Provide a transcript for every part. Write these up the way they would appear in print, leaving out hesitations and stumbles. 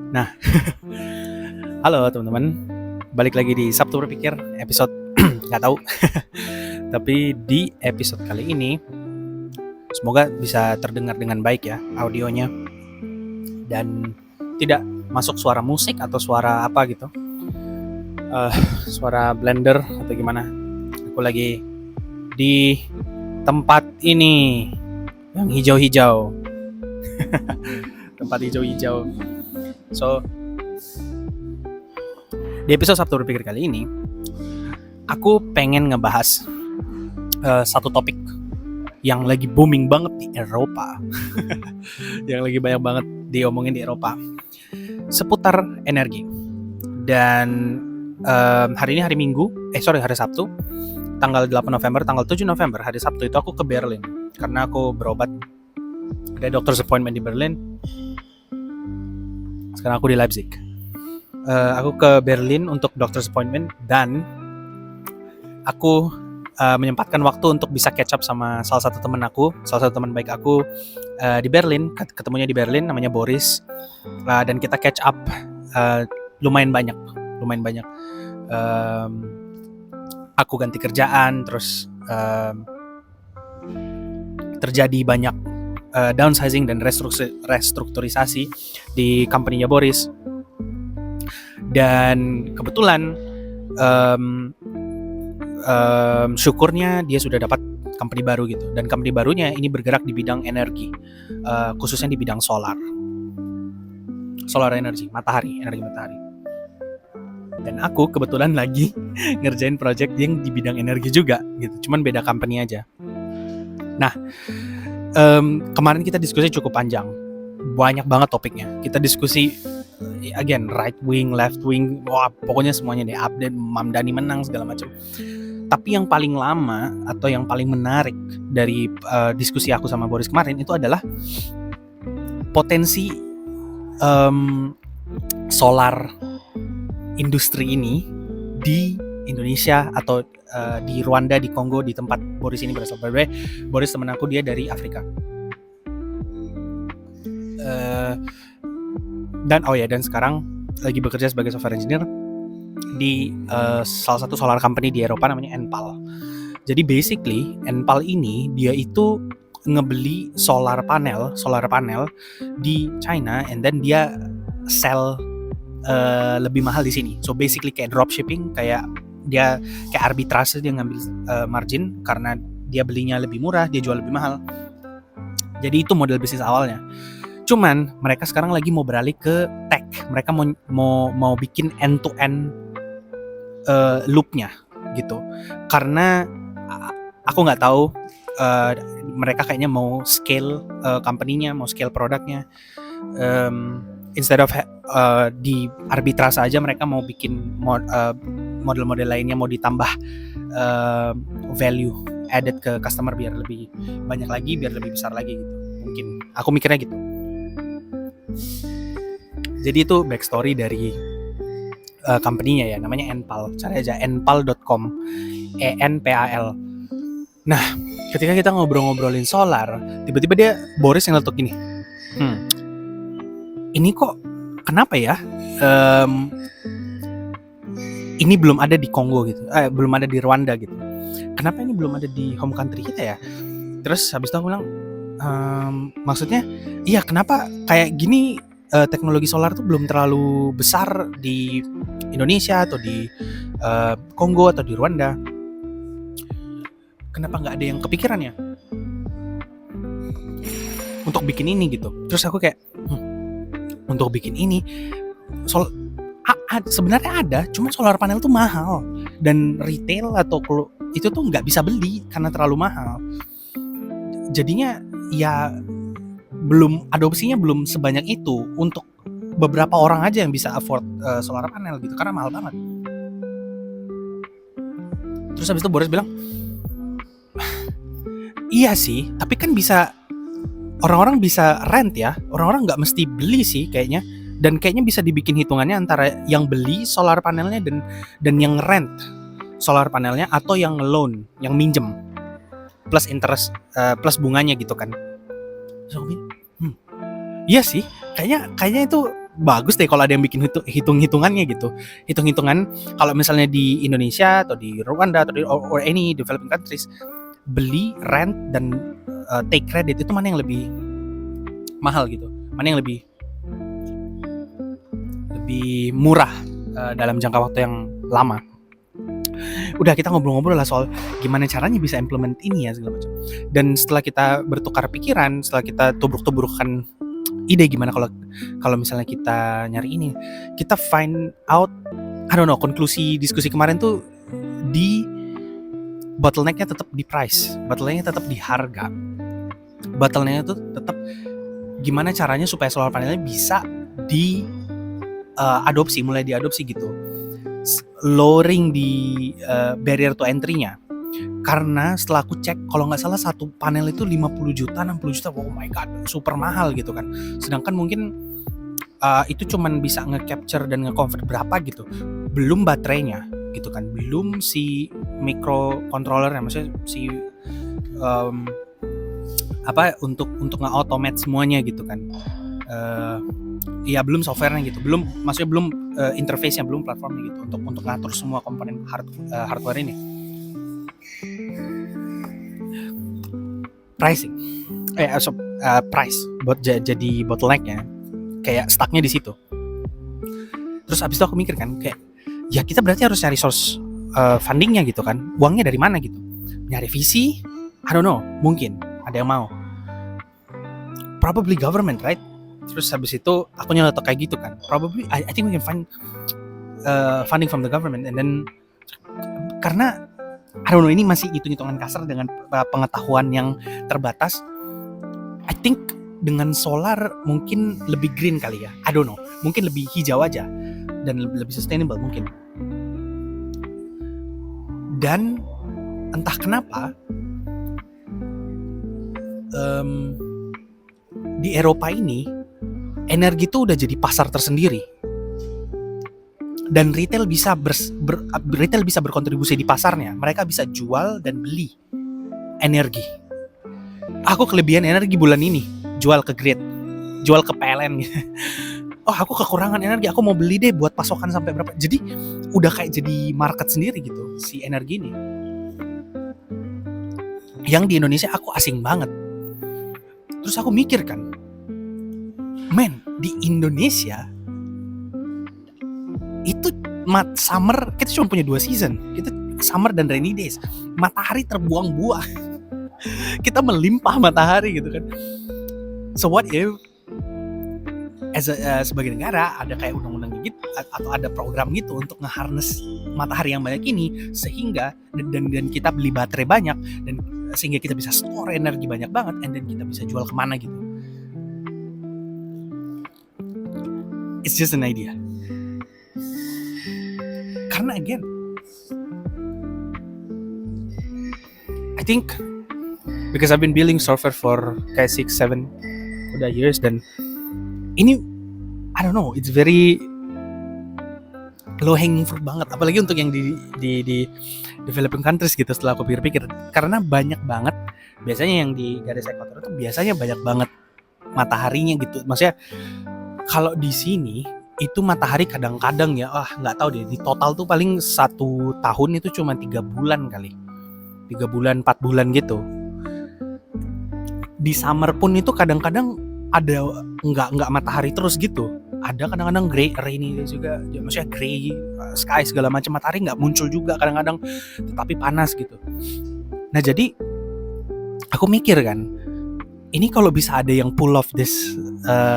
Nah, halo teman-teman, balik lagi di Sabtu Berpikir episode nggak tahu. Tapi di episode kali ini, semoga bisa terdengar dengan baik ya audionya dan tidak masuk suara musik atau suara apa gitu, suara blender atau gimana. Aku lagi di tempat ini yang hijau-hijau, tempat hijau-hijau. So, di episode Sabtu Berpikir kali ini, aku pengen ngebahas satu topik yang lagi booming banget di Eropa, yang lagi banyak banget diomongin di Eropa, seputar energi. Dan hari ini hari Sabtu, tanggal 8 November, tanggal 7 November, hari Sabtu itu aku ke Berlin karena aku berobat. Ada doctor's appointment di Berlin. Sekarang aku di Leipzig. Aku ke Berlin untuk doctor's appointment dan aku menyempatkan waktu untuk bisa catch up sama salah satu teman baik aku di Berlin. Ketemunya di Berlin, namanya Boris, dan kita catch up lumayan banyak. Aku ganti kerjaan, terus terjadi banyak downsizing dan restrukturisasi di company-nya Boris. Dan kebetulan syukurnya dia sudah dapat company baru gitu. Dan company barunya ini bergerak di bidang energi, khususnya di bidang solar energi matahari. Dan aku kebetulan lagi ngerjain project yang di bidang energi juga gitu, cuman beda company aja. Nah, kemarin kita diskusi cukup panjang, banyak banget topiknya. Kita diskusi again, right wing, left wing, wah pokoknya semuanya deh, update Mamdani menang segala macam. Tapi yang paling lama atau yang paling menarik dari diskusi aku sama Boris kemarin itu adalah potensi solar industri ini di Indonesia atau di Rwanda, di Kongo, di tempat Boris ini berasal. By the way, Boris teman aku, dia dari Afrika. Dan sekarang lagi bekerja sebagai software engineer di salah satu solar company di Eropa namanya Enpal. Jadi basically Enpal ini dia itu ngebeli solar panel di China, and then dia sell lebih mahal di sini. So basically kayak dropshipping, kayak dia kayak arbitrase, dia ngambil margin karena dia belinya lebih murah, dia jual lebih mahal. Jadi itu model bisnis awalnya. Cuman mereka sekarang lagi mau beralih ke tech. Mereka mau bikin end to end loopnya gitu. Karena aku nggak tahu, mereka kayaknya mau scale company-nya, mau scale produknya. Instead of di arbitrase aja, mereka mau bikin model-model lainnya, mau ditambah value added ke customer biar lebih banyak lagi, biar lebih besar lagi gitu. Mungkin aku mikirnya gitu. Jadi itu backstory dari company-nya ya, namanya Enpal. Cari aja enpal.com, ENPAL. Nah, ketika kita ngobrolin solar, tiba-tiba Boris yang letuk gini. Ini kok kenapa ya? Ini belum ada di Kongo gitu, belum ada di Rwanda gitu. Kenapa ini belum ada di home country kita ya? Terus habis itu aku bilang, maksudnya, iya kenapa kayak gini teknologi solar tuh belum terlalu besar di Indonesia atau di Kongo atau di Rwanda? Kenapa nggak ada yang kepikirannya untuk bikin ini gitu? Terus aku kayak, untuk bikin ini sebenarnya ada, cuman solar panel tuh mahal dan retail atau itu tuh nggak bisa beli karena terlalu mahal. Jadinya ya adopsinya belum sebanyak itu untuk beberapa orang aja yang bisa afford solar panel gitu, karena mahal banget. Terus habis itu Boris bilang, iya sih, tapi kan bisa, orang-orang bisa rent ya, orang-orang nggak mesti beli sih kayaknya. Dan kayaknya bisa dibikin hitungannya antara yang beli solar panelnya dan yang rent solar panelnya, atau yang loan, yang minjem plus interest, plus bunganya gitu kan. So, iya sih, kayaknya itu bagus deh kalau ada yang bikin hitung-hitungannya gitu. Hitung-hitungan kalau misalnya di Indonesia atau di Rwanda atau di or any developing countries, beli, rent, dan take credit itu mana yang lebih mahal gitu, mana yang lebih murah dalam jangka waktu yang lama. Udah, kita ngobrol-ngobrol lah soal gimana caranya bisa implement ini ya segala macam. Dan setelah kita bertukar pikiran, setelah kita tubruk-tubrukan ide gimana kalau misalnya kita nyari ini, kita find out, I don't know, konklusi diskusi kemarin tuh di bottlenecknya tetap di price, bottlenecknya tetap di harga, bottlenecknya tuh tetap gimana caranya supaya solar panelnya bisa mulai diadopsi gitu, lowering di barrier to entry-nya. Karena setelah aku cek, kalau nggak salah satu panel itu 50 juta, 60 juta, oh my god, super mahal gitu kan. Sedangkan mungkin itu cuman bisa nge-capture dan nge-convert berapa gitu, belum baterainya gitu kan, belum si microcontrollernya, maksudnya si untuk nge-automate semuanya gitu kan. Ya belum softwarenya gitu, maksudnya belum interface-nya, belum platformnya gitu untuk ngatur semua komponen hardware ini. Pricing, price buat jadi bottlenecknya, kayak stucknya di situ. Terus abis itu aku mikir kan, kayak ya kita berarti harus cari source fundingnya gitu kan, uangnya dari mana gitu. Nyari VC, I don't know, mungkin ada yang mau, probably government, right? Terus habis itu aku nyeletuk kayak gitu kan, probably I think we can find funding from the government. And then karena I don't know, ini masih hitung-hitungan kasar dengan pengetahuan yang terbatas, I think dengan solar mungkin lebih green kali ya, I don't know, mungkin lebih hijau aja dan lebih sustainable mungkin. Dan entah kenapa di Eropa ini energi itu udah jadi pasar tersendiri, dan retail bisa berkontribusi di pasarnya. Mereka bisa jual dan beli energi. Aku kelebihan energi bulan ini, jual ke grid, jual ke PLN gitu. Oh, aku kekurangan energi, aku mau beli deh buat pasokan sampai berapa. Jadi udah kayak jadi market sendiri gitu si energi ini. Yang di Indonesia aku asing banget. Terus aku mikir kan, men, di Indonesia itu summer kita cuma punya 2 season, kita summer dan rainy days. Matahari terbuang-buang, kita melimpah matahari gitu kan. So what if sebagai negara ada kayak undang-undang gitu atau ada program gitu untuk nge-harness matahari yang banyak ini, sehingga dan kita beli baterai banyak, dan sehingga kita bisa store energi banyak banget, and then kita bisa jual kemana gitu. It's just an idea. Karena again, I think because I've been building software for kayak 6-7 udah years, dan ini I don't know, it's very low hanging fruit banget, apalagi untuk yang di developing countries gitu. Setelah aku pikir-pikir, karena banyak banget biasanya yang di garis ekuator itu biasanya banyak banget mataharinya gitu. Maksudnya kalau di sini itu matahari kadang-kadang ya, nggak tahu deh, di total tuh paling 1 tahun itu cuma 3 bulan kali, 3 bulan 4 bulan gitu. Di summer pun itu kadang-kadang ada nggak matahari terus gitu, ada kadang-kadang rainy juga, maksudnya gray sky segala macam, matahari nggak muncul juga kadang-kadang, tetapi panas gitu. Nah jadi aku mikir kan, ini kalau bisa ada yang pull off this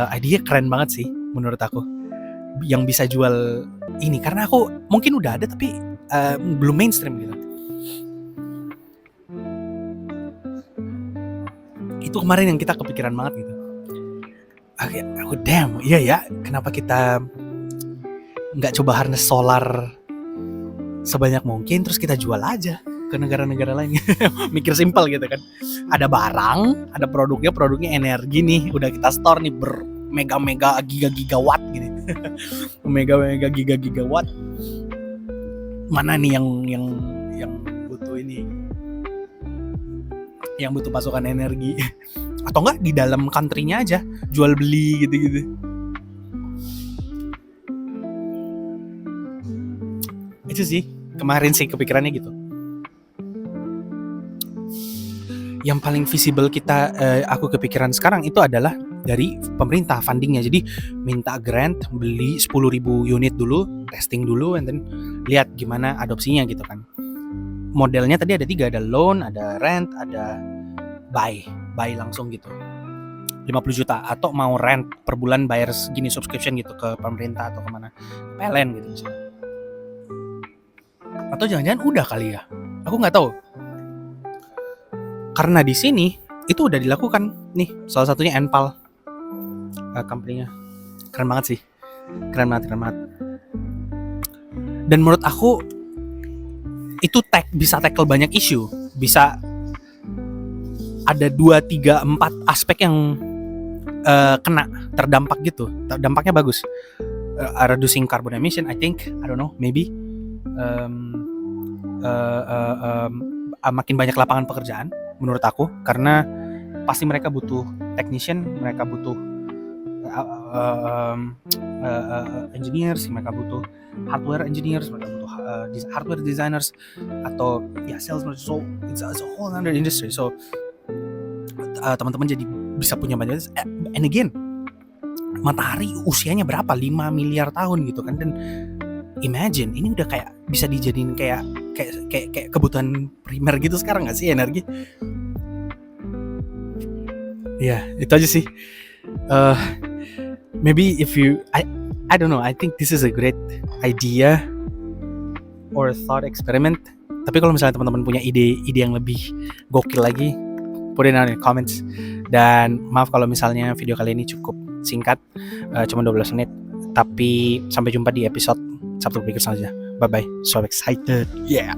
idea, keren banget sih menurut aku, yang bisa jual ini. Karena aku mungkin udah ada tapi belum mainstream gitu. Itu kemarin yang kita kepikiran banget gitu. Aku damn, iya ya, kenapa kita nggak coba harness solar sebanyak mungkin, terus kita jual aja ke negara-negara lain. Mikir simpel gitu kan, ada barang, ada produknya energi nih, udah kita store nih mega gigawatt gitu. mega gigawatt. Mana nih yang butuh ini, yang butuh pasokan energi? Atau enggak di dalam country-nya aja jual beli gitu-gitu. aja sih. Kemarin sih kepikirannya gitu. Yang paling visible aku kepikiran sekarang itu adalah dari pemerintah fundingnya. Jadi minta grant, beli 10.000 unit dulu, testing dulu, and then lihat gimana adopsinya gitu kan. Modelnya tadi ada 3, ada loan, ada rent, ada buy langsung gitu. 50 juta atau mau rent per bulan bayar segini subscription gitu ke pemerintah atau kemana, PLN gitu misalnya. Atau jangan-jangan udah kali ya, aku nggak tahu. Karena di sini itu udah dilakukan nih, salah satunya Enpal, company-nya. Keren banget sih, keren banget. Dan menurut aku itu bisa tackle banyak isu, bisa ada 2, 3, 4 aspek yang kena terdampak gitu. Dampaknya bagus. Reducing carbon emission, I think, I don't know, maybe makin banyak lapangan pekerjaan menurut aku, karena pasti mereka butuh technician, mereka butuh engineers, mereka butuh hardware engineers, mereka butuh hardware designers atau ya salesmen. So it's a whole other industry. So teman-teman jadi bisa punya banyak. And again, matahari usianya berapa? 5 miliar tahun gitu kan. Dan imagine ini udah kayak bisa dijadiin kayak kebutuhan primer gitu sekarang nggak sih energi? Ya itu aja sih. Maybe if I don't know, I think this is a great idea or thought experiment. Tapi kalau misalnya teman-teman punya ide yang lebih gokil lagi, put it down in the comments. Dan maaf kalau misalnya video kali ini cukup singkat, cuma 12 menit. Tapi sampai jumpa di episode Sabtu berikut selanjutnya. Bye bye, so excited, yeah.